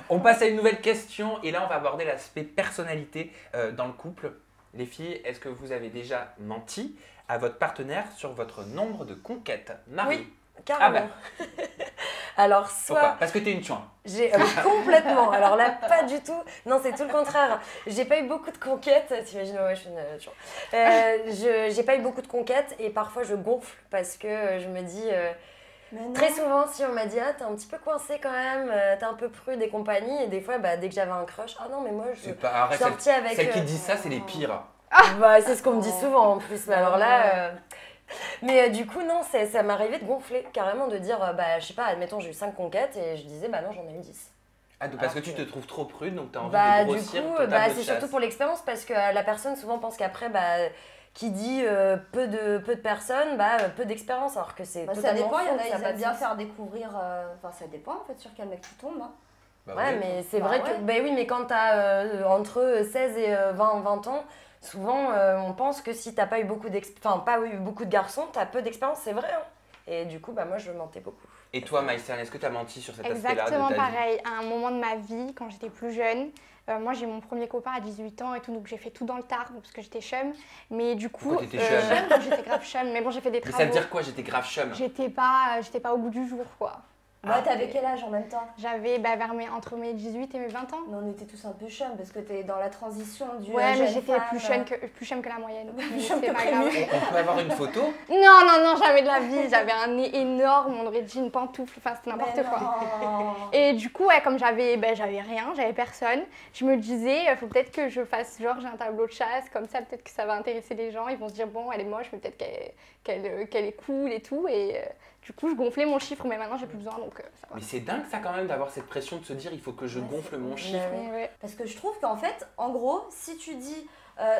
On passe à une nouvelle question et là on va aborder l'aspect personnalité dans le couple. Les filles, est-ce que vous avez déjà menti à votre partenaire sur votre nombre de conquêtes? Marie. Oui, carrément. Ah bah. Alors, Pourquoi? soit Parce que t'es une chouin. j'ai complètement, alors là, pas du tout. Non, c'est tout le contraire. J'ai pas eu beaucoup de conquêtes. T'imagines, ouais, je suis une chouin. J'ai pas eu beaucoup de conquêtes et parfois je gonfle parce que je me dis. Très souvent, si on m'a dit ah t'es un petit peu coincé quand même, t'es un peu prude et compagnie, et des fois dès que j'avais un crush, ah non mais moi je C'est pas... Arrête, sortis avec. celles qui disent ça, c'est les pires. Bah c'est ce qu'on me dit souvent en plus, mais alors là. Mais du coup non, ça m'est arrivé de gonfler carrément, de dire bah je sais pas, admettons j'ai eu 5 conquêtes et je disais bah non j'en ai eu 10. Ah, parce que tu te trouves trop prude, donc t'as envie Bah de du grossir coup ta table de c'est chasse. surtout pour l'expérience parce que la personne souvent pense qu'après qui dit peu de personnes, peu d'expérience, alors que c'est Bah, ça totalement dépend, il y en faux, a, ça ils pas aiment de bien sens. faire découvrir. Enfin, ça dépend en fait sur quel mec tu tombes. Hein. Bah Ouais, oui. mais c'est Bah vrai ouais. que. Ben oui, mais quand t'as entre 16 et 20 ans, souvent on pense que si t'as pas eu pas eu beaucoup de garçons, t'as peu d'expérience, c'est vrai. Hein. Et du coup, bah moi je mentais beaucoup. Et toi, Maïsane, est-ce que t'as menti sur cet aspect-là de Exactement ta vie? pareil. À un moment de ma vie, quand j'étais plus jeune, moi j'ai eu mon premier copain à 18 ans et tout, donc j'ai fait tout dans le tard parce que j'étais chum. Mais du coup, Pourquoi t'étais chum? j'étais grave chum. Mais bon, j'ai fait des Mais travaux. ça veut dire quoi? J'étais grave chum. J'étais pas au goût du jour, quoi. Ouais, t'avais quel âge en même temps? J'avais entre mes 18 et mes 20 ans. Mais on était tous un peu chum parce que t'es dans la transition du. Ouais, mais jeune j'étais femme, plus chum que la moyenne. Plus Mais chum c'est que pas grave. prévu. On peut avoir une photo? Non, jamais de la vie. J'avais un nez énorme, on aurait dit une pantoufle, enfin c'était n'importe Mais quoi. non. Et du coup, ouais, comme j'avais rien, j'avais personne, je me disais, faut peut-être que je fasse genre, j'ai un tableau de chasse, comme ça, peut-être que ça va intéresser les gens. Ils vont se dire, bon, elle est moche, mais peut-être qu'elle est cool et tout. Et du coup, je gonflais mon chiffre, mais maintenant, j'ai plus besoin, donc ça va. Mais c'est dingue ça quand même d'avoir cette pression de se dire il faut que je Ouais, gonfle c'est mon ouf. chiffre. Ouais. Parce que je trouve qu'en fait, en gros, si tu dis.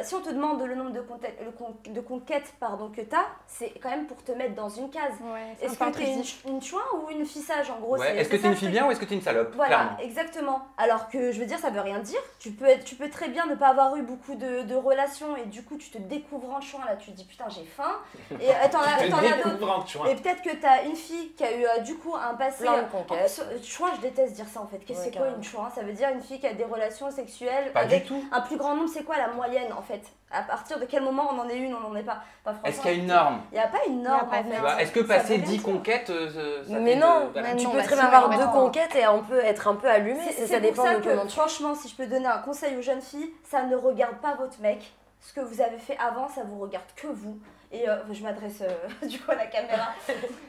Si on te demande le nombre de conquêtes que tu as, c'est quand même pour te mettre dans une case. Ouais, c'est Est-ce un peu que tu es intrusif. une chouin ou une fissage en gros? Ouais. Est-ce que c'est t'es une ça, fille le bien truc. ou est-ce que t'es une salope? Voilà, Clairement. exactement. Alors que je veux dire, ça veut rien dire. Tu peux très bien ne pas avoir eu beaucoup de relations et du coup, tu te découvres en chouin. Là, tu te dis putain, j'ai faim. Et t'en as d'autres. Et peut-être que t'as une fille qui a eu du coup un passé. Plein de En conquêtes. plus, chouin, je déteste dire ça en fait. Ouais, C'est quoi carrément. une chouin? Ça veut dire une fille qui a des relations sexuelles Pas avec du tout. un plus grand nombre. C'est quoi la moyenne en fait? À partir de quel moment on en est une, on n'en est pas? Enfin, Est-ce franchement, qu'il y a une norme? il n'y a pas une norme pas en de fait. norme. Tu vois, est-ce que Ça passer veut rien 10 dire. conquêtes, ça Mais fait non, Mais tu non, peux bah très si, bien avoir ouais, 2 non. conquêtes et on peut être un peu allumé, C'est ça pour dépend ça de que, comment tu. franchement, si je peux donner un conseil aux jeunes filles, ça ne regarde pas votre mec. Ce que vous avez fait avant, ça vous regarde que vous. Et je m'adresse du coup à la caméra.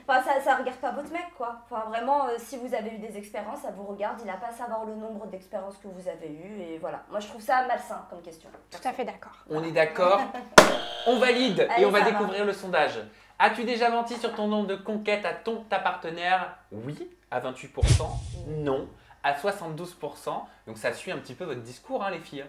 Enfin, ça regarde pas votre mec, quoi. Enfin, vraiment, si vous avez eu des expériences, ça vous regarde. Il n'a pas à savoir le nombre d'expériences que vous avez eues. Et voilà. Moi, je trouve ça malsain comme question. Tout à fait d'accord. On est d'accord? On valide et Allez, on va ça va. découvrir le sondage. As-tu déjà menti sur ton nombre de conquêtes à ta partenaire? Oui, à 28%. Non, à 72%. Donc ça suit un petit peu votre discours, hein, les filles.